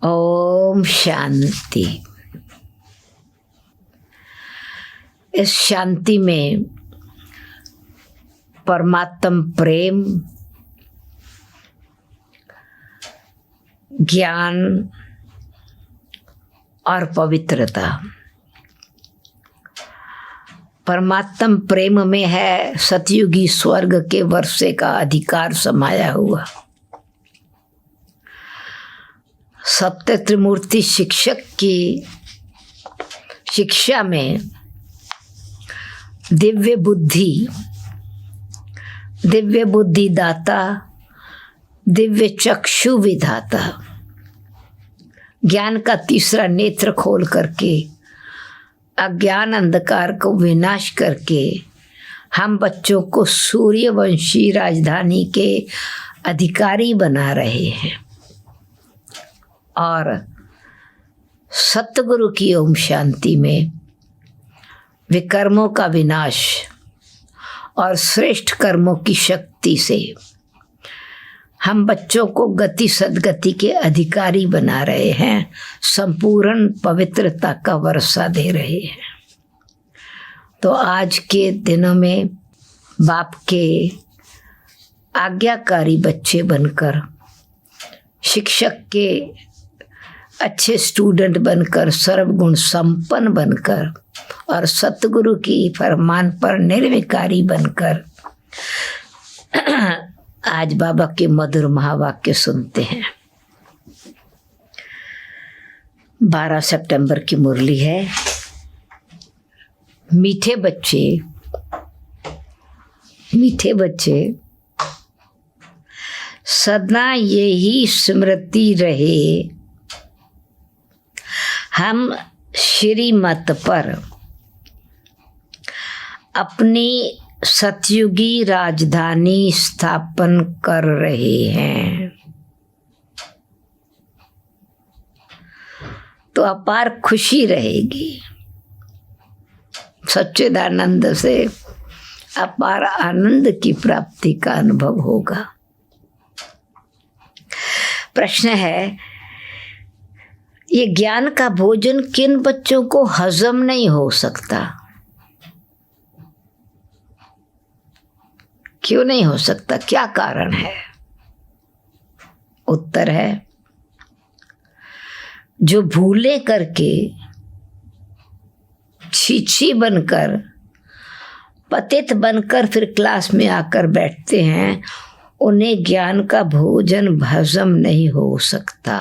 ओम शांति। इस शांति में परमात्म प्रेम, ज्ञान और पवित्रता। परमात्म प्रेम में है सतयुगी स्वर्ग के वर्षे का अधिकार समाया हुआ। सत्य त्रिमूर्ति शिक्षक की शिक्षा में दिव्य बुद्धि दाता, दिव्य चक्षु विधाता, ज्ञान का तीसरा नेत्र खोल करके अज्ञान अंधकार को विनाश करके हम बच्चों को सूर्यवंशी राजधानी के अधिकारी बना रहे हैं। और सतगुरु की ओम शांति में विकर्मों का विनाश और श्रेष्ठ कर्मों की शक्ति से हम बच्चों को गति सद्गति के अधिकारी बना रहे हैं, संपूर्ण पवित्रता का वर्षा दे रहे हैं। तो आज के दिनों में बाप के आज्ञाकारी बच्चे बनकर, शिक्षक के अच्छे स्टूडेंट बनकर, सर्वगुण संपन्न बनकर और सतगुरु की फरमान पर निर्विकारी बनकर आज बाबा के मधुर महावाक्य सुनते हैं। 12 सितंबर की मुरली है। मीठे बच्चे सदा यही स्मृति रहे, हम श्रीमत पर अपनी सतयुगी राजधानी स्थापन कर रहे हैं। तो अपार खुशी रहेगी, सच्चिदानंद से अपार आनंद की प्राप्ति का अनुभव होगा। प्रश्न है, ये ज्ञान का भोजन किन बच्चों को हजम नहीं हो सकता? क्यों नहीं हो सकता? क्या कारण है? उत्तर है, जो भूले करके छीछी बनकर, पतित बनकर फिर क्लास में आकर बैठते हैं, उन्हें ज्ञान का भोजन हजम नहीं हो सकता।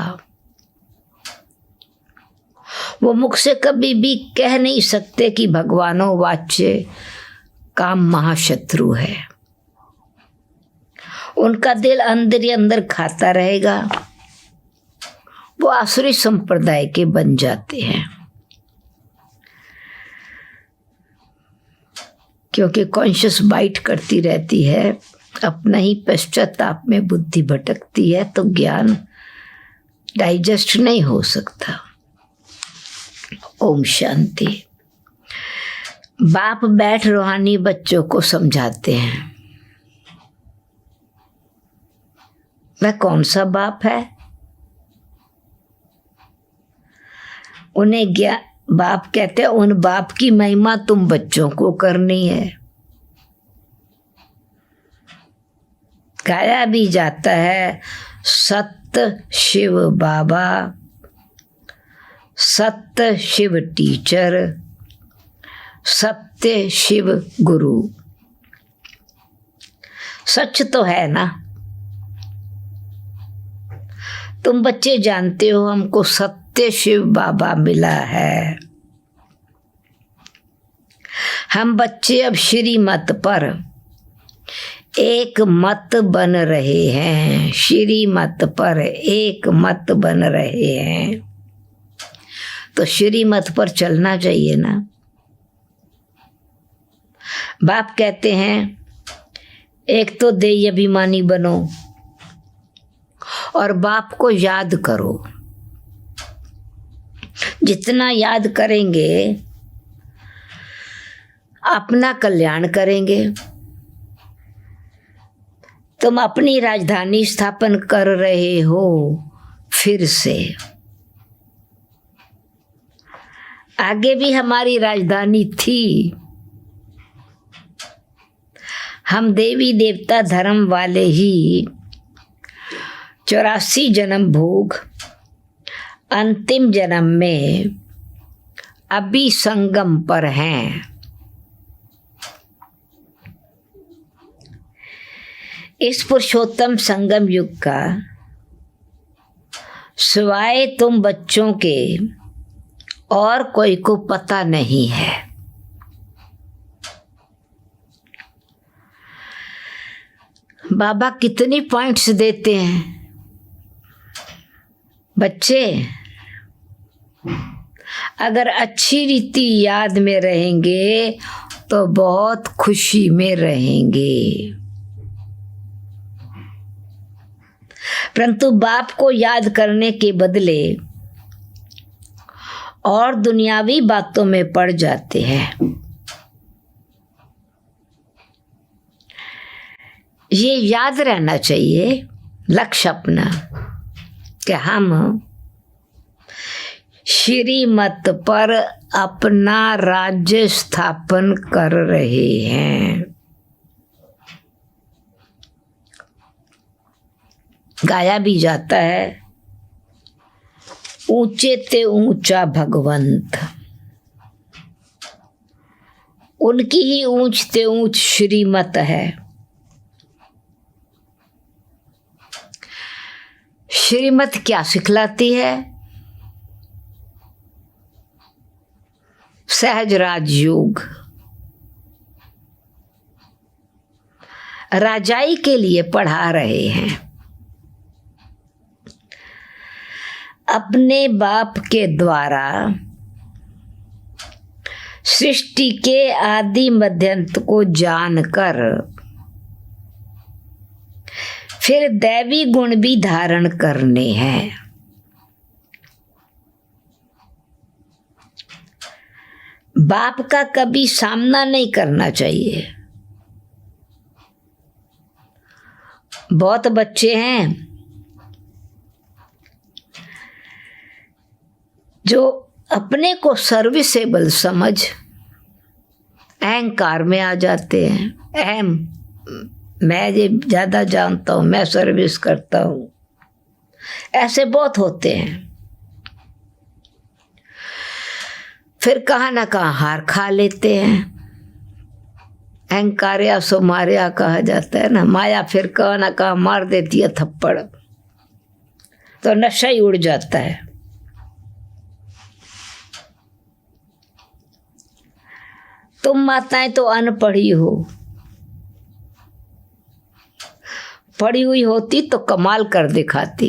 वो मुख से कभी भी कह नहीं सकते कि भगवानों वाच्य काम महाशत्रु है। उनका दिल अंदर ही अंदर खाता रहेगा। वो आसुरी संप्रदाय के बन जाते हैं, क्योंकि कॉन्शियस बाइट करती रहती है, अपना ही पश्चाताप में बुद्धि भटकती है, तो ज्ञान डाइजेस्ट नहीं हो सकता। ओम शांति। बाप बैठ रूहानी बच्चों को समझाते हैं। वह कौन सा बाप है? उन्हें बाप कहते हैं, उन बाप की महिमा तुम बच्चों को करनी है। गाया भी जाता है, सत्य शिव बाबा, सत्य शिव टीचर, सत्य शिव गुरु। सच तो है ना? तुम बच्चे जानते हो, हमको सत्य शिव बाबा मिला है। हम बच्चे अब श्रीमत पर एक मत बन रहे हैं, श्रीमत पर एक मत बन रहे हैं। तो श्रीमत पर चलना चाहिए ना। बाप कहते हैं, एक तो देह अभिमानी बनो और बाप को याद करो। जितना याद करेंगे अपना कल्याण करेंगे। तुम अपनी राजधानी स्थापन कर रहे हो फिर से। आगे भी हमारी राजधानी थी। हम देवी देवता धर्म वाले ही 84 जन्म भोग अंतिम जन्म में अभी संगम पर हैं। इस पुरुषोत्तम संगम युग का सिवाय तुम बच्चों के और कोई को पता नहीं है। बाबा कितनी पॉइंट्स देते हैं। बच्चे अगर अच्छी रीति याद में रहेंगे तो बहुत खुशी में रहेंगे, परंतु बाप को याद करने के बदले और दुनियावी बातों में पड़ जाते हैं। ये याद रहना चाहिए लक्ष्य अपना कि हम श्रीमत पर अपना राज्य स्थापन कर रहे हैं। गाया भी जाता है, ऊंचे ते ऊंचा भगवंत, उनकी ही ऊंच ते ऊंच श्रीमत है। श्रीमत क्या सिखलाती है? सहज राजयोग, राजाई के लिए पढ़ा रहे हैं। अपने बाप के द्वारा सृष्टि के आदि मध्यंत को जानकर फिर दैवी गुण भी धारण करने हैं। बाप का कभी सामना नहीं करना चाहिए। बहुत बच्चे हैं जो अपने को सर्विसेबल समझ अहंकार में आ जाते हैं। मैं ये ज़्यादा जानता हूँ, मैं सर्विस करता हूँ, ऐसे बहुत होते हैं। फिर कहाँ ना कहाँ हार खा लेते हैं। अहंकार्या सो मार्या कहा जाता है ना, माया फिर कहाँ ना कहाँ मार देती है थप्पड़, तो नशा ही उड़ जाता है। तुम माताएं तो अनपढ़ी हो, पढ़ी हुई होती तो कमाल कर दिखाती।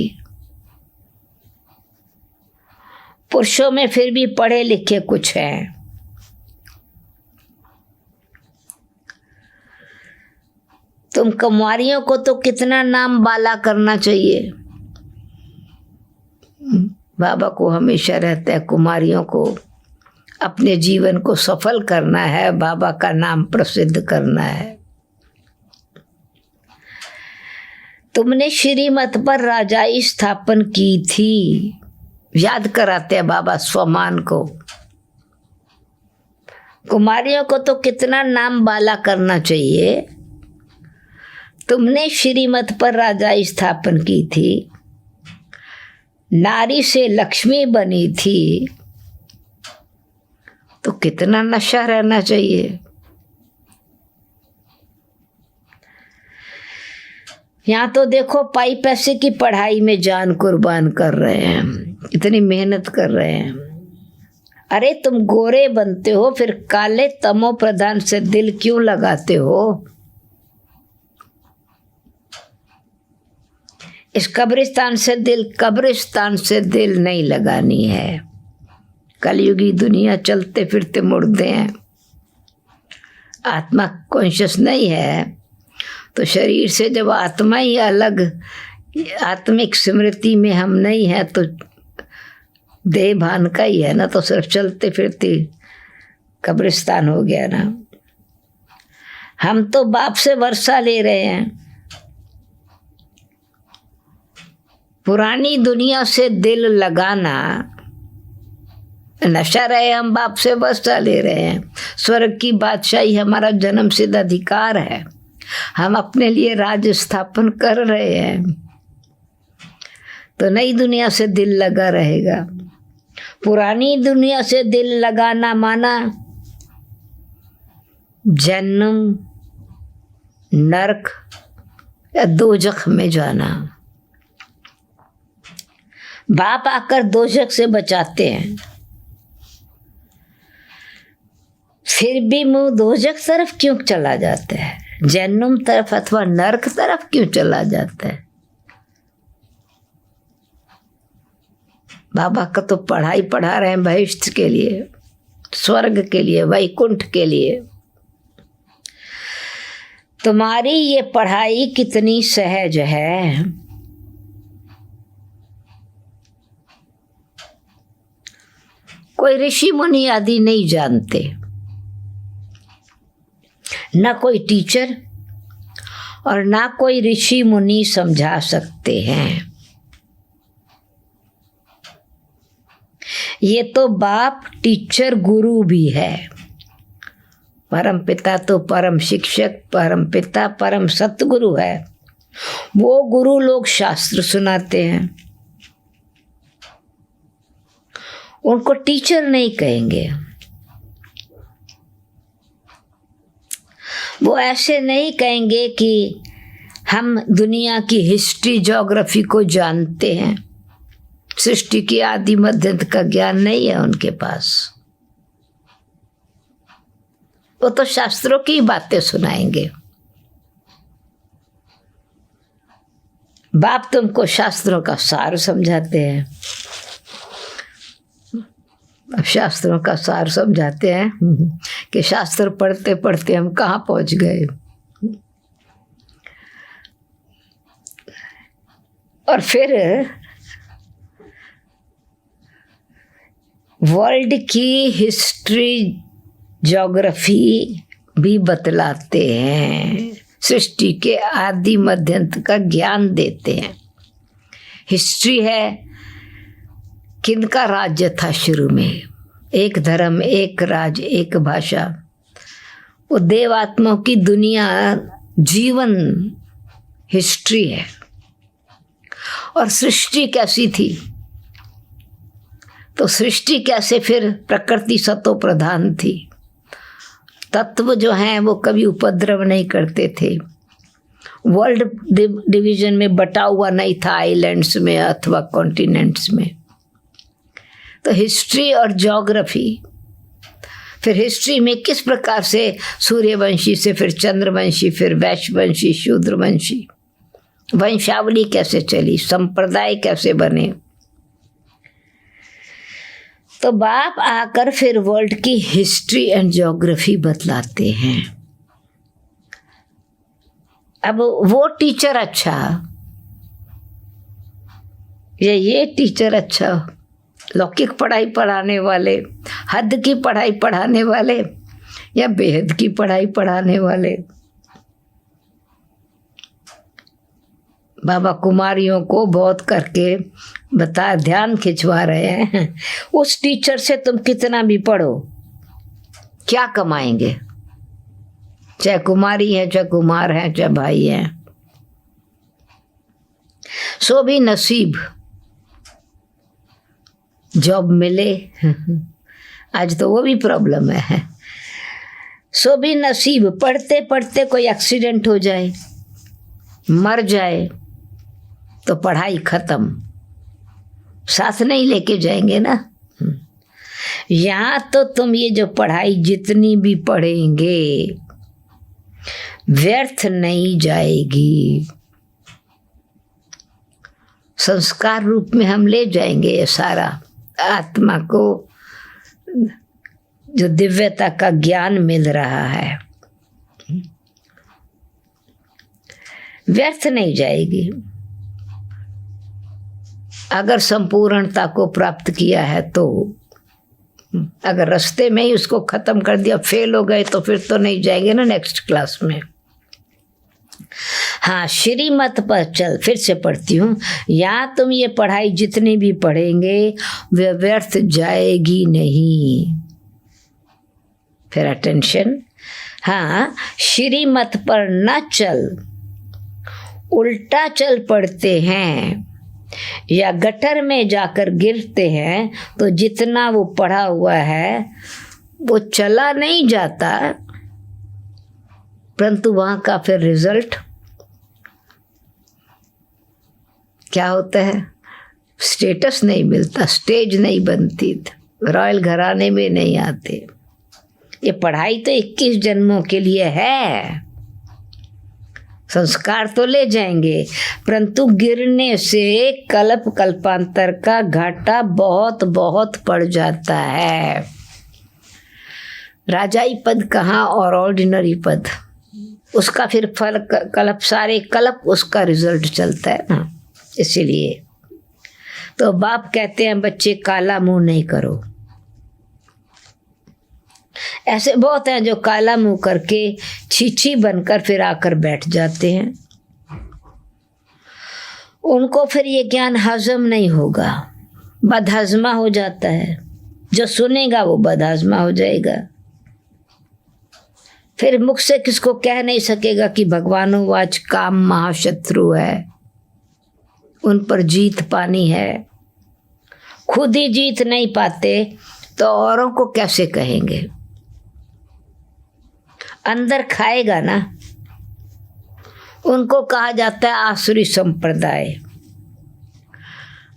पुरुषों में फिर भी पढ़े लिखे कुछ हैं। तुम कुमारियों को तो कितना नाम बाला करना चाहिए। बाबा को हमेशा रहता है कुमारियों को अपने जीवन को सफल करना है, बाबा का नाम प्रसिद्ध करना है। तुमने श्रीमत पर राजाई स्थापन की थी, याद कराते हैं बाबा स्वमान को। कुमारियों को तो कितना नाम बाला करना चाहिए। तुमने श्रीमत पर राजाई स्थापन की थी, नारी से लक्ष्मी बनी थी, तो कितना नशा रहना चाहिए। यहाँ तो देखो पाई पैसे की पढ़ाई में जान कुर्बान कर रहे हैं, इतनी मेहनत कर रहे हैं। अरे तुम गोरे बनते हो, फिर काले तमो प्रधान से दिल क्यों लगाते हो? इस कब्रिस्तान से दिल नहीं लगानी है। कलयुगी दुनिया चलते फिरते मुर्दे हैं। आत्मा कॉन्शियस नहीं है तो शरीर से जब आत्मा ही अलग, आत्मिक स्मृति में हम नहीं है तो देह भान का ही है ना, तो सिर्फ चलते फिरते कब्रिस्तान हो गया ना। हम तो बाप से वर्षा ले रहे हैं। पुरानी दुनिया से दिल लगाना नशा रहे, हम बाप से बस्ता ले रहे हैं। स्वर्ग की बादशाही हमारा जन्म सिद्ध अधिकार है, हम अपने लिए राज स्थापन कर रहे हैं। तो नई दुनिया से दिल लगा रहेगा। पुरानी दुनिया से दिल लगाना माना जन्म, नरक या दोजख में जाना। बाप आकर दोजख से बचाते हैं, फिर भी मुंह दोजख तरफ क्यों चला जाता है, जन्म तरफ अथवा नरक तरफ क्यों चला जाता है। बाबा का तो पढ़ाई पढ़ा रहे हैं भविष्य के लिए, स्वर्ग के लिए, वैकुंठ के लिए। तुम्हारी ये पढ़ाई कितनी सहज है। कोई ऋषि मुनि आदि नहीं जानते, ना कोई टीचर और ना कोई ऋषि मुनि समझा सकते हैं। ये तो बाप टीचर गुरु भी है। परम पिता तो परम शिक्षक, परम पिता परम सतगुरु है। वो गुरु लोग शास्त्र सुनाते हैं, उनको टीचर नहीं कहेंगे। वो ऐसे नहीं कहेंगे कि हम दुनिया की हिस्ट्री ज्योग्राफी को जानते हैं। सृष्टि की आदि मध्य अंत का ज्ञान नहीं है उनके पास। वो तो शास्त्रों की बातें सुनाएंगे। बाप तुमको शास्त्रों का सार समझाते हैं। अब शास्त्रों का सार समझाते हैं कि शास्त्र पढ़ते पढ़ते हम कहाँ पहुंच गए। और फिर वर्ल्ड की हिस्ट्री ज्योग्राफी भी बतलाते हैं, सृष्टि के आदि मध्यांत का ज्ञान देते हैं। हिस्ट्री है किनका राज्य था शुरू में, एक धर्म, एक राज, एक भाषा। वो देवात्माओं की दुनिया जीवन हिस्ट्री है। और सृष्टि कैसी थी, तो सृष्टि कैसे फिर प्रकृति सतो प्रधान थी। तत्व जो हैं वो कभी उपद्रव नहीं करते थे। वर्ल्ड डिवीजन में बटा हुआ नहीं था आइलैंड्स में अथवा कॉन्टिनेंट्स में। तो हिस्ट्री और ज्योग्राफी, फिर हिस्ट्री में किस प्रकार से सूर्यवंशी से फिर चंद्रवंशी, फिर वैश्यवंशी, शूद्रवंशी, वंशावली कैसे चली, संप्रदाय कैसे बने। तो बाप आकर फिर वर्ल्ड की हिस्ट्री एंड ज्योग्राफी बतलाते हैं। अब वो टीचर अच्छा या ये टीचर अच्छा, लौकिक पढ़ाई पढ़ाने वाले, हद की पढ़ाई पढ़ाने वाले या बेहद की पढ़ाई पढ़ाने वाले। बाबा कुमारियों को बहुत करके बता ध्यान खिंचवा रहे हैं। उस टीचर से तुम कितना भी पढ़ो क्या कमाएंगे, चाहे कुमारी है, चाहे कुमार है, चाहे भाई है। सो भी नसीब, जॉब मिले आज तो वो भी प्रॉब्लम है। सो भी नसीब, पढ़ते पढ़ते कोई एक्सीडेंट हो जाए, मर जाए तो पढ़ाई खत्म, साथ नहीं लेके जाएंगे ना। यहाँ तो तुम ये जो पढ़ाई जितनी भी पढ़ेंगे व्यर्थ नहीं जाएगी, संस्कार रूप में हम ले जाएंगे ये सारा आत्मा को, जो दिव्यता का ज्ञान मिल रहा है, व्यर्थ नहीं जाएगी। अगर संपूर्णता को प्राप्त किया है तो, अगर रास्ते में ही उसको खत्म कर दिया, फेल हो गए तो फिर तो नहीं जाएंगे ना नेक्स्ट क्लास में। हाँ, श्रीमत पर चल। फिर से पढ़ती हूँ। यहाँ तुम ये पढ़ाई जितनी भी पढ़ेंगे वे व्यर्थ जाएगी नहीं। फिर अटेंशन। हाँ, श्रीमत पर न चल, उल्टा चल पड़ते हैं या गटर में जाकर गिरते हैं तो जितना वो पढ़ा हुआ है वो चला नहीं जाता, परंतु वहाँ का फिर रिजल्ट क्या होता है? स्टेटस नहीं मिलता, स्टेज नहीं बनती, रॉयल घराने में नहीं आते। ये पढ़ाई तो 21 जन्मों के लिए है। संस्कार तो ले जाएंगे, परंतु गिरने से कल्प कल्पांतर का घाटा बहुत बहुत पड़ जाता है। राजाई पद कहाँ और ऑर्डिनरी पद, उसका फिर फल कल्प, सारे कल्प उसका रिजल्ट चलता है ना। इसीलिए तो बाप कहते हैं बच्चे काला मुंह नहीं करो। ऐसे बहुत हैं जो काला मुंह करके छीछी बनकर फिर आकर बैठ जाते हैं। उनको फिर ये ज्ञान हजम नहीं होगा, बदहजमा हो जाता है। जो सुनेगा वो बदहजमा हो जाएगा। फिर मुख से किसको कह नहीं सकेगा कि भगवानोवाच काम महाशत्रु है, उन पर जीत पानी है। खुद ही जीत नहीं पाते तो औरों को कैसे कहेंगे? अंदर खाएगा ना। उनको कहा जाता है आसुरी संप्रदाय।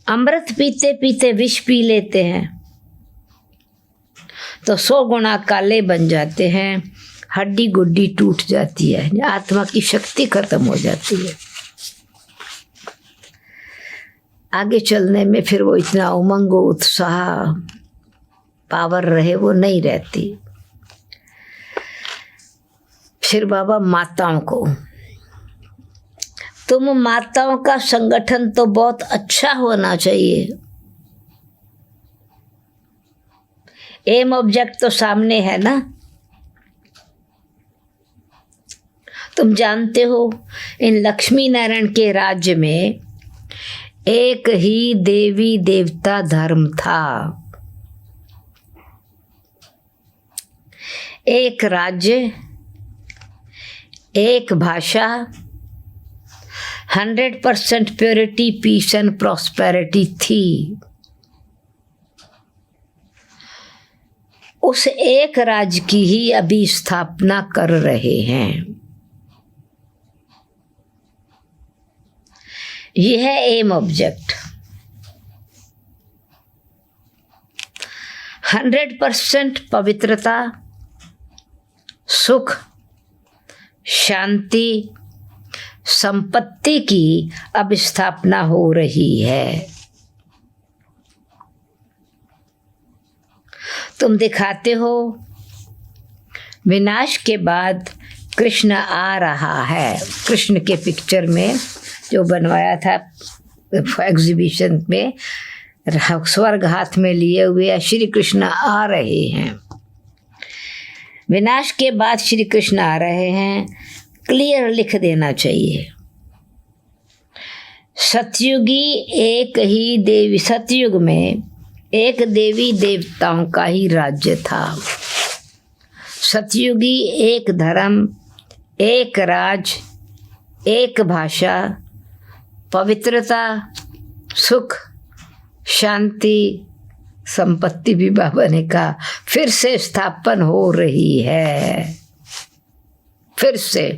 अमृत पीते पीते विष पी लेते हैं तो 100 गुना काले बन जाते हैं, हड्डी गुड्डी टूट जाती है, आत्मा की शक्ति खत्म हो जाती है। आगे चलने में फिर वो इतना उमंग उत्साह पावर रहे वो नहीं रहती। फिर बाबा माताओं को, तुम माताओं का संगठन तो बहुत अच्छा होना चाहिए। एम ऑब्जेक्ट तो सामने है ना। तुम जानते हो इन लक्ष्मी नारायण के राज्य में एक ही देवी देवता धर्म था, एक राज्य, एक भाषा, 100% प्योरिटी, पीस एंड प्रॉस्पेरिटी थी। उस एक राज्य की ही अभी स्थापना कर रहे हैं। यह है एम ऑब्जेक्ट। 100% पवित्रता, सुख, शांति, संपत्ति की अब स्थापना हो रही है। तुम दिखाते हो विनाश के बाद कृष्ण आ रहा है। कृष्ण के पिक्चर में जो बनवाया था एग्जीबिशन में, स्वर्ग हाथ में लिए हुए श्री कृष्ण आ रहे हैं। विनाश के बाद श्री कृष्ण आ रहे हैं, क्लियर लिख देना चाहिए। सतयुगी एक ही देवी, सतयुग में एक देवी देवताओं का ही राज्य था। सतयुगी एक धर्म, एक राज, एक भाषा, पवित्रता, सुख, शांति, संपत्ति भी बाबा ने कहा फिर से स्थापन हो रही है। फिर से,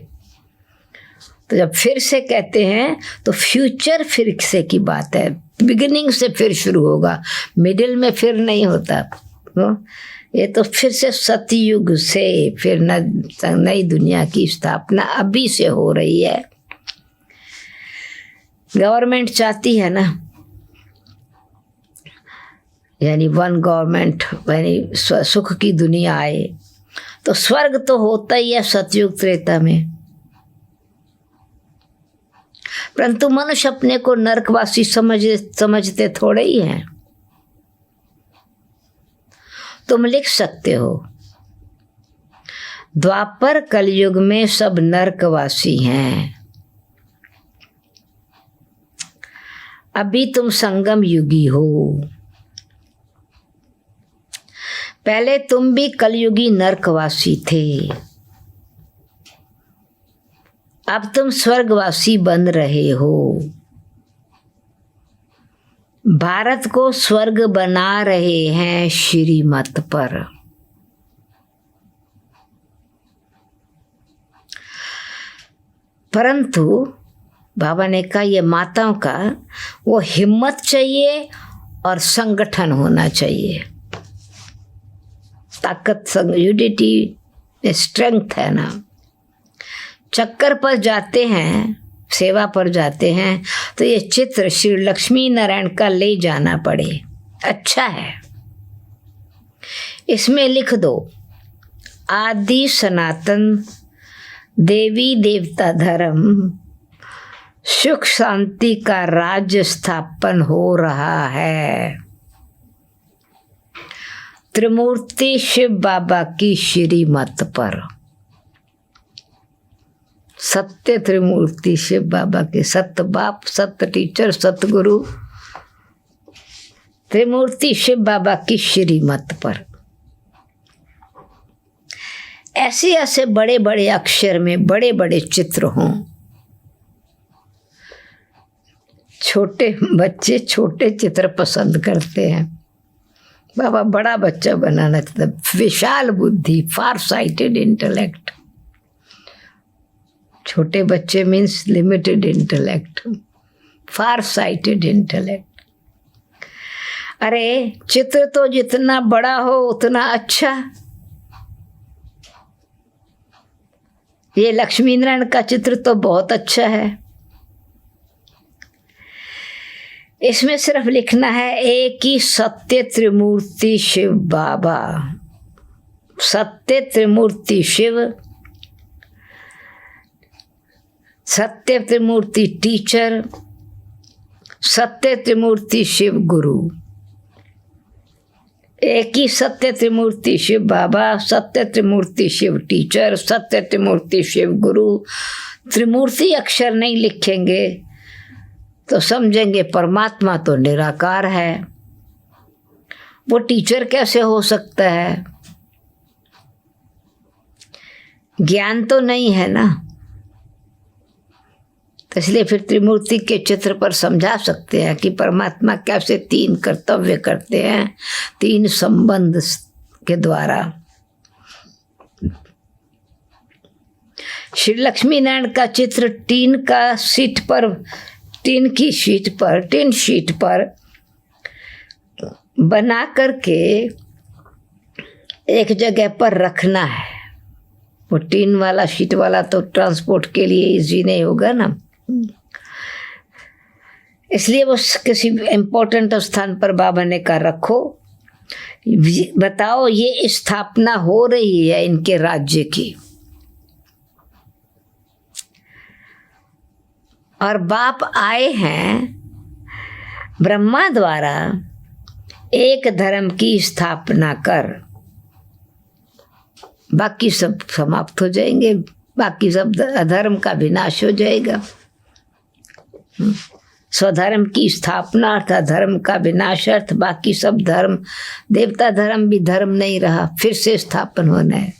तो जब फिर से कहते हैं तो फ्यूचर फिर से की बात है। बिगिनिंग से फिर शुरू होगा, मिडिल में फिर नहीं होता। ये तो फिर से सतयुग से फिर नई दुनिया की स्थापना अभी से हो रही है। गवर्नमेंट चाहती है ना, यानी वन गवर्नमेंट, यानी सुख की दुनिया आए, तो स्वर्ग तो होता ही है सतयुग त्रेता में। परंतु मनुष्य अपने को नरकवासी समझते थोड़े ही हैं। तुम लिख सकते हो द्वापर कलयुग में सब नरकवासी हैं, अभी तुम संगम युगी हो। पहले तुम भी कलयुगी नरकवासी थे, अब तुम स्वर्गवासी बन रहे हो। भारत को स्वर्ग बना रहे हैं श्रीमत पर। परंतु बाबा ने कहा ये माताओं का वो हिम्मत चाहिए और संगठन होना चाहिए। ताकत, यूनिटी, स्ट्रेंथ है ना। चक्कर पर जाते हैं, सेवा पर जाते हैं तो ये चित्र श्री लक्ष्मी नारायण का ले जाना पड़े, अच्छा है। इसमें लिख दो आदि सनातन देवी देवता धर्म सुख शांति का राज्य स्थापन हो रहा है। त्रिमूर्ति शिव बाबा की श्रीमत पर। सत्य त्रिमूर्ति शिव बाबा के, सत्य बाप, सत्य टीचर, सतगुरु, त्रिमूर्ति शिव बाबा की श्रीमत पर। ऐसे ऐसे बड़े बड़े अक्षर में बड़े बड़े चित्र हों। छोटे बच्चे छोटे चित्र पसंद करते हैं। बाबा बड़ा बच्चा बनाना चाहता, विशाल बुद्धि, फार साइटेड इंटेलेक्ट। छोटे बच्चे means limited intellect, far sighted intellect. अरे चित्र तो जितना बड़ा हो उतना अच्छा। ये लक्ष्मी नारायण का चित्र तो बहुत अच्छा है। इसमें सिर्फ लिखना है एक ही सत्य त्रिमूर्ति शिव बाबा, सत्य त्रिमूर्ति शिव, सत्य त्रिमूर्ति टीचर, सत्य त्रिमूर्ति शिव गुरु। एक ही सत्य त्रिमूर्ति शिव बाबा, सत्य त्रिमूर्ति शिव टीचर, सत्य त्रिमूर्ति शिव गुरु। त्रिमूर्ति अक्षर नहीं लिखेंगे तो समझेंगे परमात्मा तो निराकार है, वो टीचर कैसे हो सकता है? ज्ञान तो नहीं है ना। तो इसलिए फिर त्रिमूर्ति के चित्र पर समझा सकते हैं कि परमात्मा कैसे तीन कर्तव्य करते हैं, तीन संबंध के द्वारा। श्री लक्ष्मी नारायण का चित्र टीन शीट पर बना करके एक जगह पर रखना है। वो टीन वाला शीट वाला तो ट्रांसपोर्ट के लिए इजी नहीं होगा ना, इसलिए वो किसी इम्पोर्टेंट स्थान पर बाबा ने कहा रखो, बताओ ये स्थापना हो रही है इनके राज्य की। और बाप आए हैं ब्रह्मा द्वारा एक धर्म की स्थापना कर, बाकी सब समाप्त हो जाएंगे, बाकी सब अधर्म का विनाश हो जाएगा। स्वधर्म की स्थापना अर्थ धर्म का विनाश अर्थ बाकी सब धर्म, देवता धर्म भी धर्म नहीं रहा, फिर से स्थापन होना है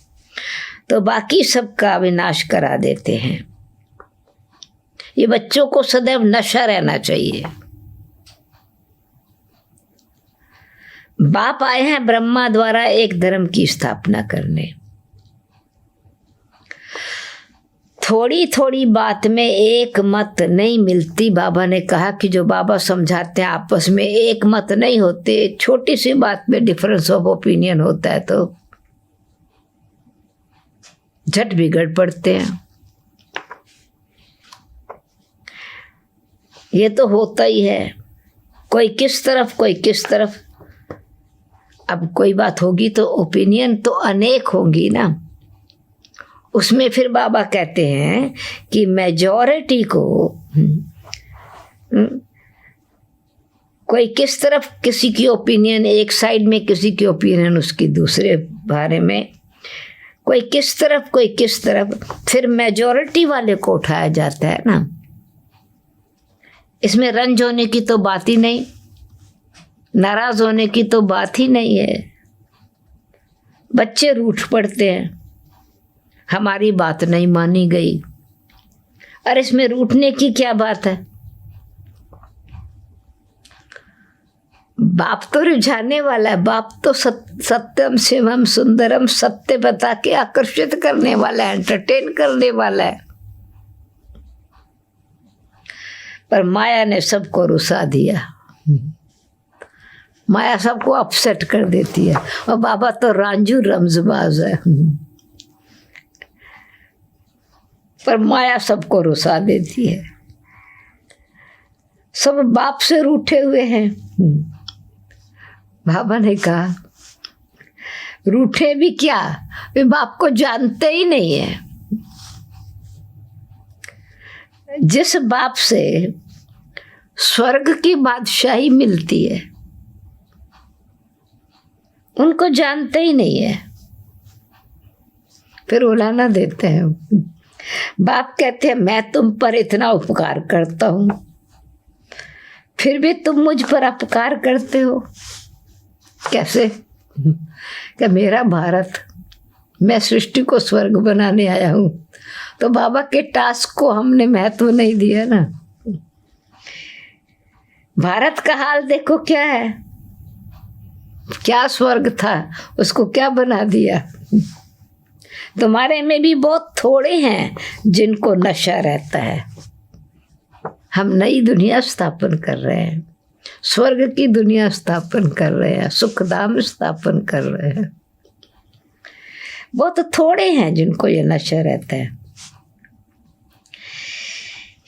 तो बाकी सब का विनाश करा देते हैं। ये बच्चों को सदैव नशा रहना चाहिए। बाप आए हैं ब्रह्मा द्वारा एक धर्म की स्थापना करने। थोड़ी थोड़ी बात में एक मत नहीं मिलती। बाबा ने कहा कि जो बाबा समझाते हैं आपस में एक मत नहीं होते, छोटी सी बात में डिफरेंस ऑफ ओपिनियन होता है तो झट बिगड़ पड़ते हैं। ये तो होता ही है, कोई किस तरफ कोई किस तरफ। अब कोई बात होगी तो ओपिनियन तो अनेक होंगी ना, उसमें फिर बाबा कहते हैं कि मेजॉरिटी को कोई किस तरफ, किसी की ओपिनियन एक साइड में, किसी की ओपिनियन उसकी दूसरे बारे में, कोई किस तरफ कोई किस तरफ, फिर मेजॉरिटी वाले को उठाया जाता है ना। इसमें रंज होने की तो बात ही नहीं, नाराज होने की तो बात ही नहीं है। बच्चे रूठ पड़ते हैं, हमारी बात नहीं मानी गई। अरे इसमें रूठने की क्या बात है? बाप तो रिझाने वाला है, बाप तो सत्यम शिवम सुंदरम सत्य बता के आकर्षित करने वाला है, एंटरटेन करने वाला है। पर माया ने सबको रुसा दिया, माया सबको अपसेट कर देती है। और बाबा तो रांझू रमजबाज है, पर माया सबको रुसा देती है। सब बाप से रूठे हुए हैं। बाबा ने कहा रूठे भी क्या, वे बाप को जानते ही नहीं है। जिस बाप से स्वर्ग की बादशाही मिलती है उनको जानते ही नहीं है, फिर उलाना देते हैं। बाप कहते हैं मैं तुम पर इतना उपकार करता हूं, फिर भी तुम मुझ पर अपकार करते हो। कैसे? क्या मेरा भारत, मैं सृष्टि को स्वर्ग बनाने आया हूं, तो बाबा के टास्क को हमने महत्व नहीं दिया ना। भारत का हाल देखो क्या है, क्या स्वर्ग था उसको क्या बना दिया। तुम्हारे में भी बहुत थोड़े हैं जिनको नशा रहता है। हम नई दुनिया स्थापन कर रहे हैं, स्वर्ग की दुनिया स्थापन कर रहे हैं, सुखधाम स्थापन कर रहे हैं। बहुत थोड़े हैं जिनको ये नशा रहता है।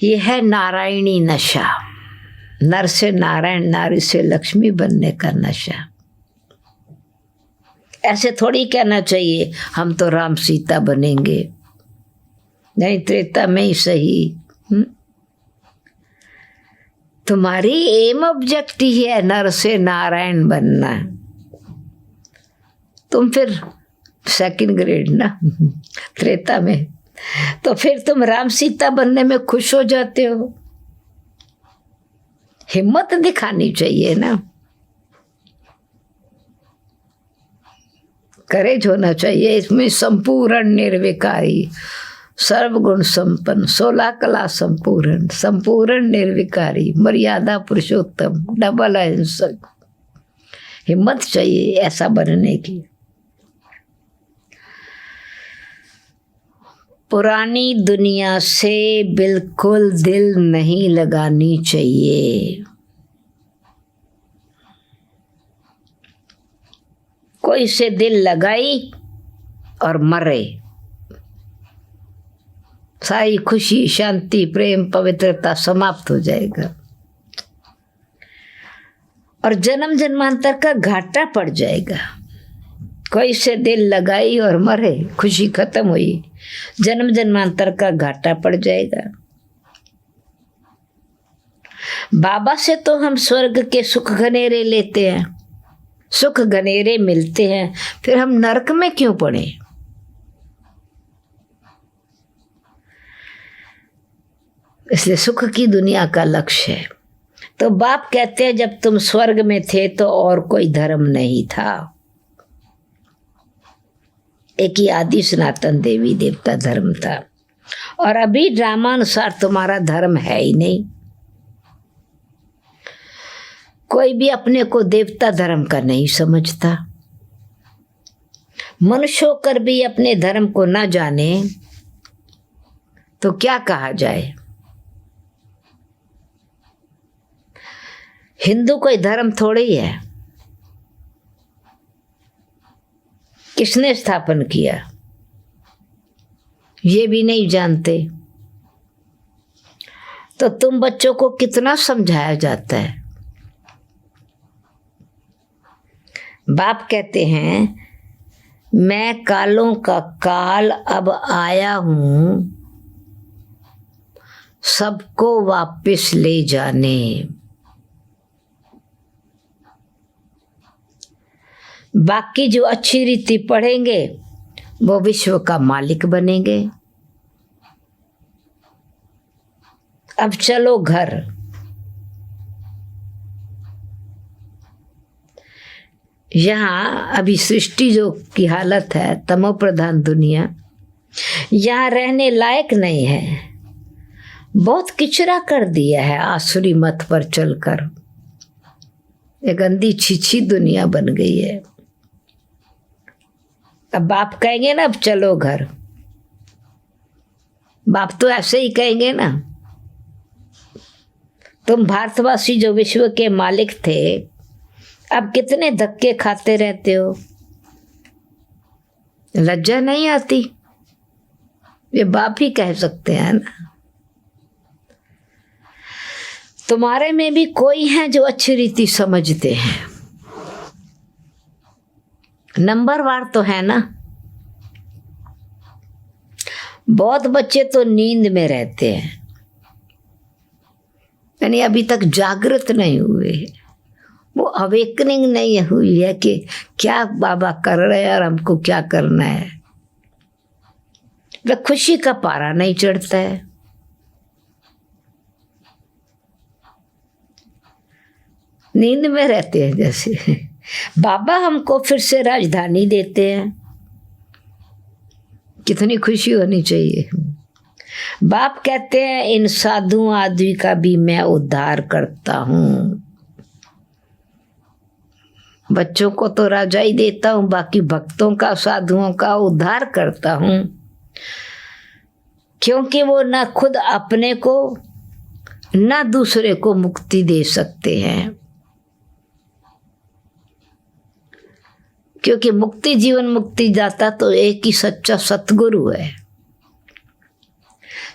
ये है नारायणी नशा, नर से नारायण, नारी से लक्ष्मी बनने का नशा। ऐसे थोड़ी कहना चाहिए हम तो राम सीता बनेंगे, नहीं त्रेता में ही सही। तुम्हारी एम ऑब्जेक्ट ही है नर से नारायण बनना, तुम फिर सेकंड ग्रेड ना त्रेता में, तो फिर तुम राम सीता बनने में खुश हो जाते हो। हिम्मत दिखानी चाहिए ना, करेज होना चाहिए। इसमें संपूर्ण निर्विकारी, सर्वगुण संपन्न, 16 कला संपूर्ण, संपूर्ण निर्विकारी, मर्यादा पुरुषोत्तम, डबल अहिंसक। हिम्मत चाहिए ऐसा बनने की। पुरानी दुनिया से बिल्कुल दिल नहीं लगानी चाहिए। कोई से दिल लगाई और मरे, सारी खुशी, शांति, प्रेम, पवित्रता समाप्त हो जाएगा और जन्म जन्मांतर का घाटा पड़ जाएगा। कोई से दिल लगाई और मरे, खुशी खत्म हुई, जन्म जन्मांतर का घाटा पड़ जाएगा। बाबा से तो हम स्वर्ग के सुख घनेरे लेते हैं, सुख घनेरे मिलते हैं, फिर हम नरक में क्यों पड़े? इसलिए सुख की दुनिया का लक्ष्य है। तो बाप कहते हैं जब तुम स्वर्ग में थे तो और कोई धर्म नहीं था, एक ही आदि सनातन देवी देवता धर्म था। और अभी ड्रामानुसार तुम्हारा धर्म है ही नहीं। कोई भी अपने को देवता धर्म का नहीं समझता। मनुष्य होकर भी अपने धर्म को ना जाने तो क्या कहा जाए? हिंदू कोई धर्म थोड़ी ही है। किसने स्थापन किया ये भी नहीं जानते, तो तुम बच्चों को कितना समझाया जाता है। बाप कहते हैं मैं कालों का काल अब आया हूं, सबको वापस ले जाने। बाकी जो अच्छी रीति पढ़ेंगे वो विश्व का मालिक बनेंगे। अब चलो घर, यहाँ अभी सृष्टि जो की हालत है, तमो प्रधान दुनिया, यहाँ रहने लायक नहीं है। बहुत किचरा कर दिया है आसुरी मत पर चलकर। एक गंदी छीछी दुनिया बन गई है। अब बाप कहेंगे ना अब चलो घर, बाप तो ऐसे ही कहेंगे ना। तुम भारतवासी जो विश्व के मालिक थे, अब कितने धक्के खाते रहते हो, लज्जा नहीं आती? ये बाप ही कह सकते हैं ना। तुम्हारे में भी कोई है जो अच्छी रीति समझते हैं, नंबरवार तो है ना। बहुत बच्चे तो नींद में रहते हैं, यानी अभी तक जागृत नहीं हुए, वो अवेकनिंग नहीं हुई है कि क्या बाबा कर रहे हैं और हमको क्या करना है। वह खुशी का पारा नहीं चढ़ता है। नींद में रहते हैं जैसे। बाबा हमको फिर से राजधानी देते हैं, कितनी खुशी होनी चाहिए। बाप कहते हैं इन साधु आदि का भी मैं उद्धार करता हूँ। बच्चों को तो राजा ही देता हूँ, बाकी भक्तों का, साधुओं का उद्धार करता हूँ, क्योंकि वो ना खुद अपने को ना दूसरे को मुक्ति दे सकते हैं। क्योंकि मुक्ति, जीवन मुक्ति दाता तो एक ही सच्चा सतगुरु है।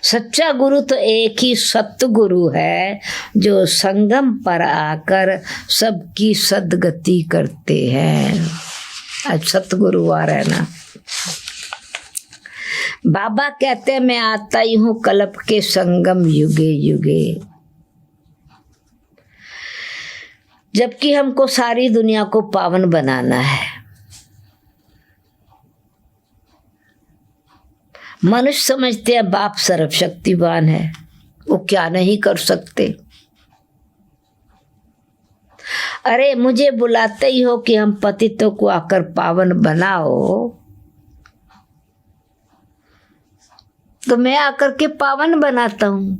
सच्चा गुरु तो एक ही सतगुरु है, जो संगम पर आकर सबकी सदगति करते हैं। आज सतगुरु आ रहा है ना। बाबा कहते हैं मैं आता ही हूँ कल्प के संगम युगे युगे, जबकि हमको सारी दुनिया को पावन बनाना है। मनुष्य समझते हैं बाप सर्वशक्तिवान है, वो क्या नहीं कर सकते। अरे मुझे बुलाते ही हो कि हम पतितों को आकर पावन बनाओ, तो मैं आकर के पावन बनाता हूं,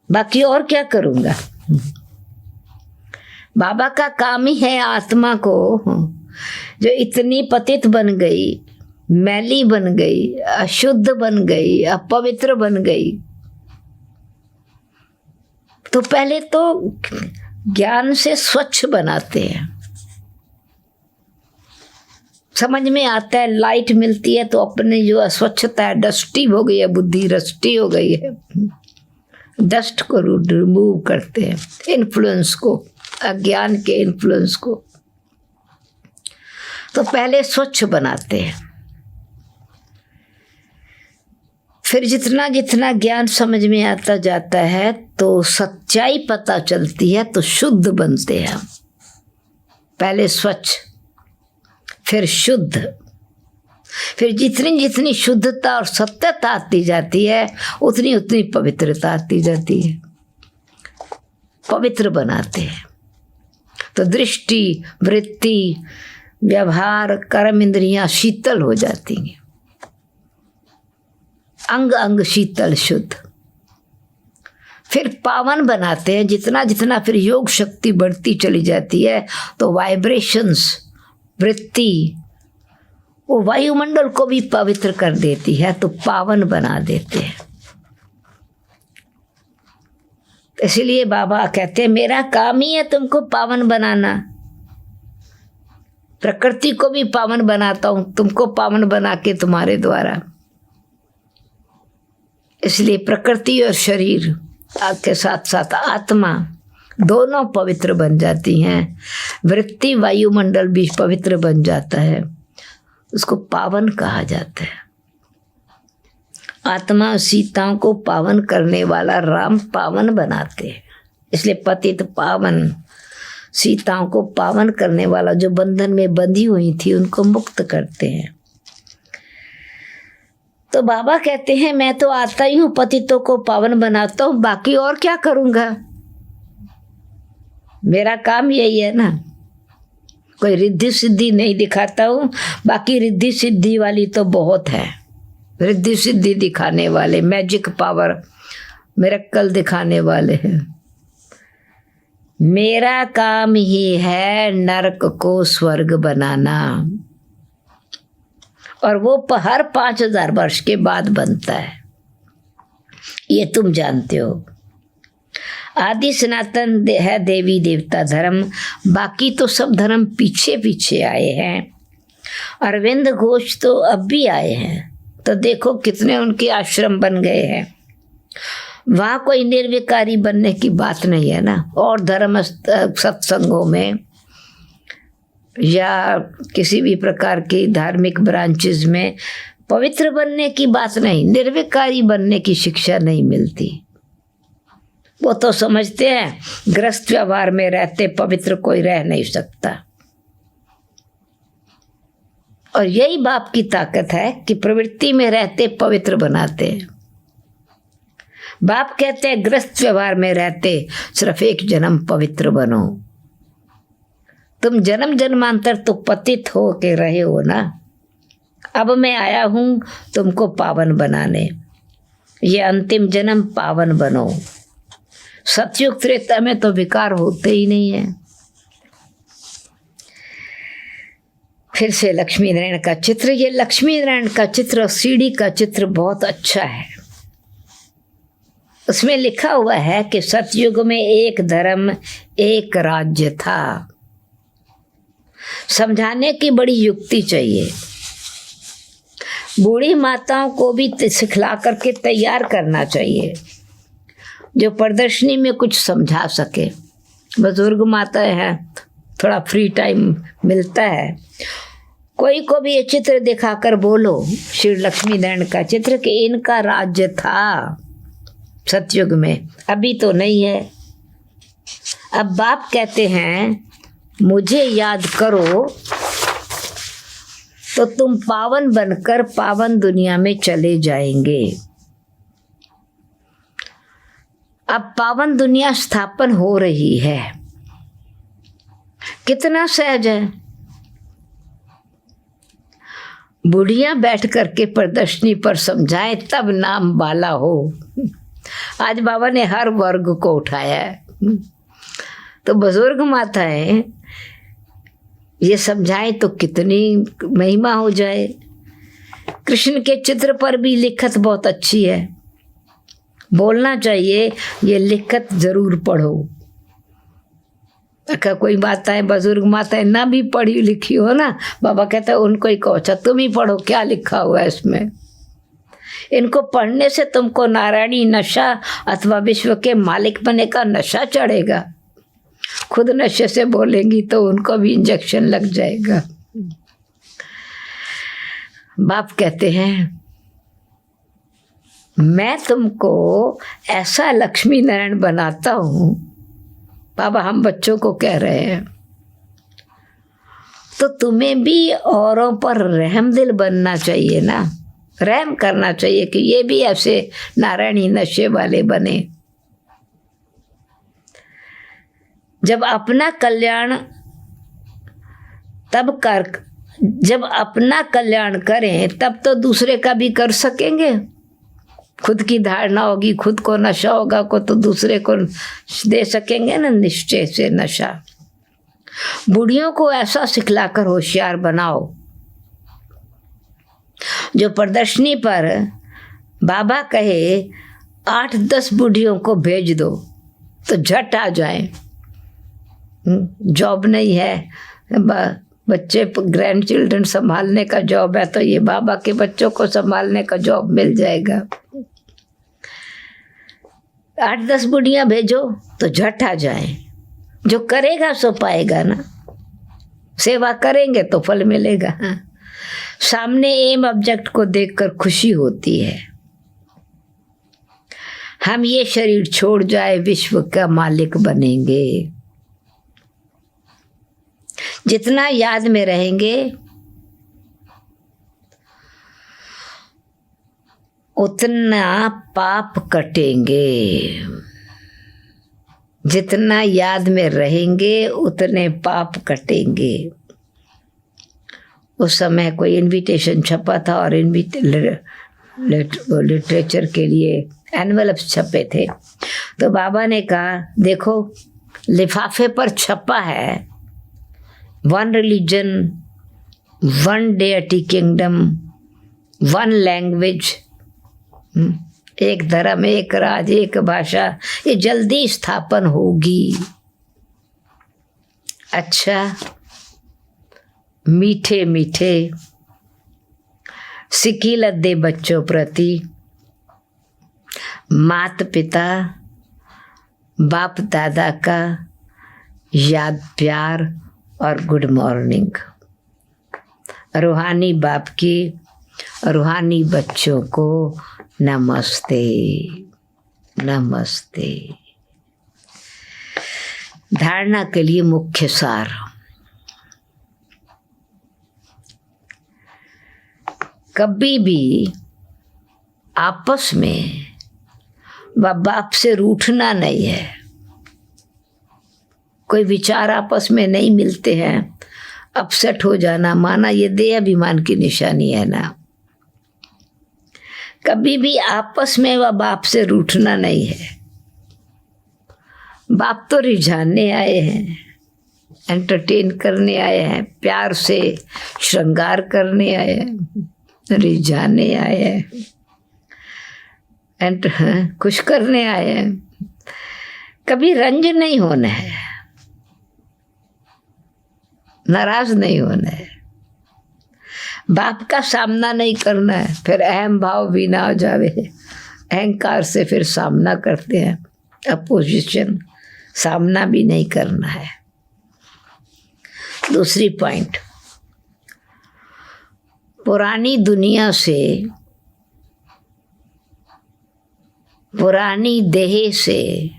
बाकी और क्या करूंगा। बाबा का काम ही है आत्मा को, जो इतनी पतित बन गई, मैली बन गई, अशुद्ध बन गई, अपवित्र बन गई, तो पहले तो ज्ञान से स्वच्छ बनाते हैं। समझ में आता है, लाइट मिलती है तो अपने जो अस्वच्छता है, डस्टी हो गई है बुद्धि, रस्टी हो गई है, डस्ट को रिमूव करते हैं, इन्फ्लुएंस को, अज्ञान के इन्फ्लुएंस को तो पहले स्वच्छ बनाते हैं। फिर जितना जितना ज्ञान समझ में आता जाता है तो सच्चाई पता चलती है, तो शुद्ध बनते हैं। पहले स्वच्छ, फिर शुद्ध, फिर जितनी जितनी शुद्धता और सत्यता आती जाती है उतनी उतनी पवित्रता आती जाती है, पवित्र बनाते हैं। तो दृष्टि, वृत्ति, व्यवहार, कर्म, इंद्रियां शीतल हो जाती हैं, अंग अंग शीतल शुद्ध। फिर पावन बनाते हैं, जितना जितना फिर योग शक्ति बढ़ती चली जाती है तो वाइब्रेशंस, वृत्ति, वो वायुमंडल को भी पवित्र कर देती है, तो पावन बना देते हैं। इसलिए बाबा कहते हैं मेरा काम ही है तुमको पावन बनाना। प्रकृति को भी पावन बनाता हूं, तुमको पावन बना के तुम्हारे द्वारा। इसलिए प्रकृति और शरीर के साथ साथ आत्मा दोनों पवित्र बन जाती हैं। वृत्ति, वायुमंडल भी पवित्र बन जाता है, उसको पावन कहा जाता है। आत्मा सीताओं को पावन करने वाला राम पावन बनाते हैं, इसलिए पतित पावन, सीताओं को पावन करने वाला, जो बंधन में बंधी हुई थी उनको मुक्त करते हैं। तो बाबा कहते हैं मैं तो आता ही हूँ पतितों को पावन बनाता हूँ, बाकी और क्या करूँगा। मेरा काम यही है ना, कोई रिद्धि सिद्धि नहीं दिखाता हूँ। बाकी रिद्धि सिद्धि वाली तो बहुत है, रिद्धि सिद्धि दिखाने वाले, मैजिक पावर, मिरेकल दिखाने वाले हैं। मेरा काम ही है नरक को स्वर्ग बनाना, और वो हर 5000 वर्ष के बाद बनता है, ये तुम जानते हो। आदि सनातन है देवी देवता धर्म, बाकी तो सब धर्म पीछे पीछे आए हैं। अरविंद घोष तो अब भी आए हैं, तो देखो कितने उनके आश्रम बन गए हैं। वहाँ कोई निर्विकारी बनने की बात नहीं है ना। और धर्म सत्संगों में या किसी भी प्रकार की धार्मिक ब्रांचेस में पवित्र बनने की बात नहीं, निर्विकारी बनने की शिक्षा नहीं मिलती। वो तो समझते हैं गृहस्थ व्यवहार में रहते पवित्र कोई रह नहीं सकता। और यही बाप की ताकत है कि प्रवृत्ति में रहते पवित्र बनाते हैं। बाप कहते हैं गृहस्थ व्यवहार में रहते सिर्फ एक जन्म पवित्र बनो। तुम जन्म जन्मांतर तो पतित हो के रहे हो ना, अब मैं आया हूं तुमको पावन बनाने। ये अंतिम जन्म पावन बनो। सतयुग त्रेता में तो विकार होते ही नहीं है। फिर से लक्ष्मी नारायण का चित्र, ये लक्ष्मी नारायण का चित्र, सीढ़ी का चित्र बहुत अच्छा है। उसमें लिखा हुआ है कि सतयुग में एक धर्म एक राज्य था। समझाने की बड़ी युक्ति चाहिए। बूढ़ी माताओं को भी सिखला करके तैयार करना चाहिए, जो प्रदर्शनी में कुछ समझा सके। बुजुर्ग माताएं हैं, थोड़ा फ्री टाइम मिलता है, कोई को भी ये चित्र दिखाकर बोलो, श्री लक्ष्मी नारायण का चित्र, कि इनका राज्य था सतयुग में, अभी तो नहीं है। अब बाप कहते हैं मुझे याद करो तो तुम पावन बनकर पावन दुनिया में चले जाएंगे। अब पावन दुनिया स्थापन हो रही है, कितना सहज है। बुढ़ियां बैठ करके प्रदर्शनी पर समझाए तब नाम बाला हो। आज बाबा ने हर वर्ग को उठाया है, तो बुजुर्ग माताएं ये समझाएं तो कितनी महिमा हो जाए। कृष्ण के चित्र पर भी लिखत बहुत अच्छी है, बोलना चाहिए ये लिखत जरूर पढ़ो। अगर कोई माताएं, बुजुर्ग माताएं ना भी पढ़ी लिखी हो ना, बाबा कहता है उनको ही कहो, अच्छा तुम ही पढ़ो क्या लिखा हुआ है इसमें। इनको पढ़ने से तुमको नारायणी नशा अथवा विश्व के मालिक बनने का नशा चढ़ेगा। खुद नशे से बोलेंगी तो उनको भी इंजेक्शन लग जाएगा। बाप कहते हैं मैं तुमको ऐसा लक्ष्मी नारायण बनाता हूं। बाबा हम बच्चों को कह रहे हैं, तो तुम्हें भी औरों पर रहम दिल बनना चाहिए ना, रहम करना चाहिए कि ये भी ऐसे नारायणी नशे वाले बने। जब अपना कल्याण जब अपना कल्याण करें तब तो दूसरे का भी कर सकेंगे। खुद की धारणा होगी, खुद को नशा होगा को तो दूसरे को दे सकेंगे ना निश्चय से नशा। बूढ़ियों को ऐसा सिखलाकर होशियार बनाओ, जो प्रदर्शनी पर बाबा कहे 8-10 बूढ़ियों को भेज दो तो झट आ जाए। जॉब नहीं है, बच्चे ग्रैंड चिल्ड्रन संभालने का जॉब है, तो ये बाबा के बच्चों को संभालने का जॉब मिल जाएगा। 8-10 बुढ़ियां भेजो तो झट आ जाए। जो करेगा सो पाएगा ना, सेवा करेंगे तो फल मिलेगा। सामने एम ऑब्जेक्ट को देखकर खुशी होती है। हम ये शरीर छोड़ जाए विश्व का मालिक बनेंगे। जितना याद में रहेंगे उतना पाप कटेंगे। जितना याद में रहेंगे उतने पाप कटेंगे। उस समय कोई इनविटेशन छपा था और लिटरेचर के लिए एनवेलप्स छपे थे। तो बाबा ने कहा देखो लिफाफे पर छपा है 1 रिलीजन 1 डेटी किंगडम 1 लैंग्वेज, एक धर्म, एक राज, एक भाषा, ये जल्दी स्थापन होगी। अच्छा, मीठे मीठे सिक्की लद्दे बच्चों प्रति माता पिता बाप दादा का याद, प्यार और गुड मॉर्निंग। रूहानी बाप की रूहानी बच्चों को नमस्ते नमस्ते। धारणा के लिए मुख्य सार। कभी भी आपस में बाप से रूठना नहीं है। कोई विचार आपस में नहीं मिलते हैं, अपसेट हो जाना, माना ये देह अभिमान की निशानी है ना। कभी भी आपस में वह बाप से रूठना नहीं है। बाप तो रिझाने आए हैं, एंटरटेन करने आए हैं, प्यार से श्रृंगार करने आए हैं, रिझाने आए हैं, खुश करने आए हैं। कभी रंज नहीं होना है, नाराज नहीं होना है, बाप का सामना नहीं करना है। फिर अहम भाव भी ना हो जावे, अहंकार से फिर सामना करते हैं, अपोजिशन, सामना भी नहीं करना है। दूसरी पॉइंट, पुरानी दुनिया से, पुरानी देह से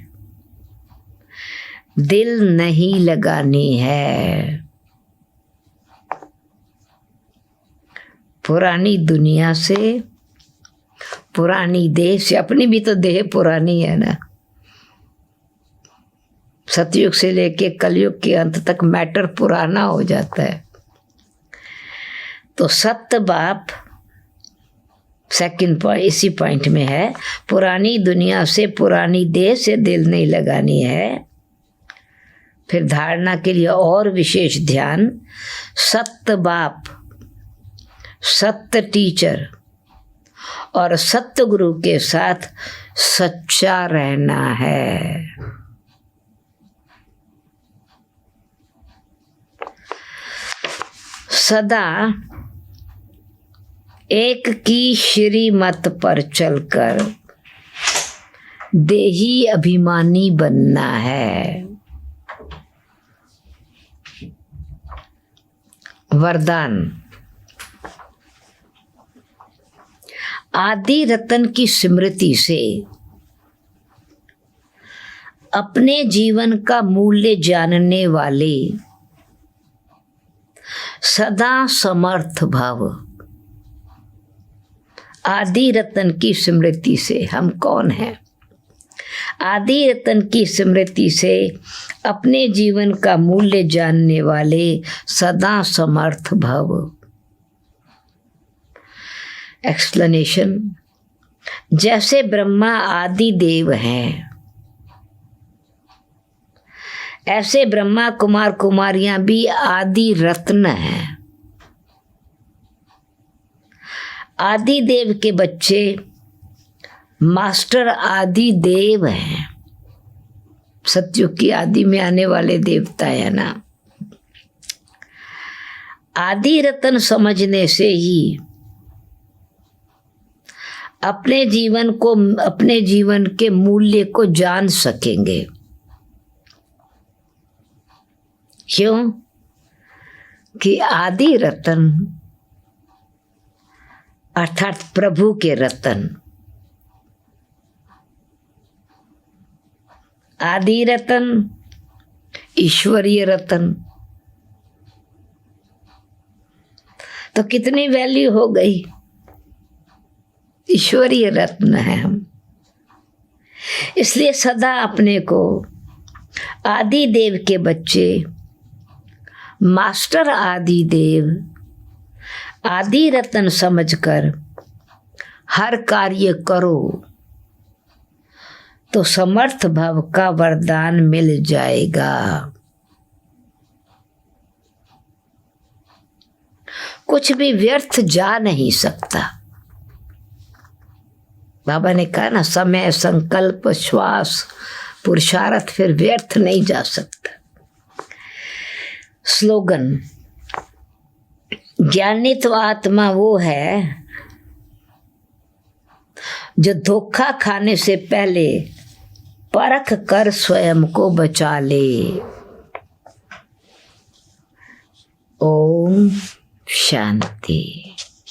दिल नहीं लगानी है। पुरानी दुनिया से, पुरानी देह से, अपनी भी तो देह पुरानी है ना। सतयुग से लेके कलयुग के अंत तक मैटर पुराना हो जाता है। तो सत्य बाप सेकंड पॉइंट इसी पॉइंट में है, पुरानी दुनिया से, पुरानी देह से दिल नहीं लगानी है। फिर धारणा के लिए और विशेष ध्यान, सत्य बाप, सत्य टीचर और सत्य गुरु के साथ सच्चा रहना है। सदा एक की श्रीमत पर चलकर देही अभिमानी बनना है। वरदान, आदि रतन की स्मृति से अपने जीवन का मूल्य जानने वाले सदा समर्थ भाव। आदि रतन की स्मृति से हम कौन हैं? आदि रतन की स्मृति से अपने जीवन का मूल्य जानने वाले सदा समर्थ भव। एक्सप्लेनेशन, जैसे ब्रह्मा आदि देव हैं, ऐसे ब्रह्मा कुमार कुमारियां भी आदि रत्न हैं। आदि देव के बच्चे मास्टर आदि देव हैं। सतयुग की आदि में आने वाले देवता है ना। आदि रत्न समझने से ही अपने जीवन को, अपने जीवन के मूल्य को जान सकेंगे। क्यों? कि आदि रतन अर्थात प्रभु के रतन, आदि रतन, ईश्वरीय रतन, तो कितनी वैल्यू हो गई। ईश्वरीय रत्न है हम, इसलिए सदा अपने को आदि देव के बच्चे, मास्टर आदि देव आदि रतन समझकर हर कार्य करो तो समर्थ भव का वरदान मिल जाएगा। कुछ भी व्यर्थ जा नहीं सकता। बाबा ने कहा ना, समय, संकल्प, श्वास, पुरुषार्थ फिर व्यर्थ नहीं जा सकता। स्लोगन, ज्ञानी तो आत्मा वो है जो धोखा खाने से पहले परख कर स्वयं को बचा ले। ओम शांति।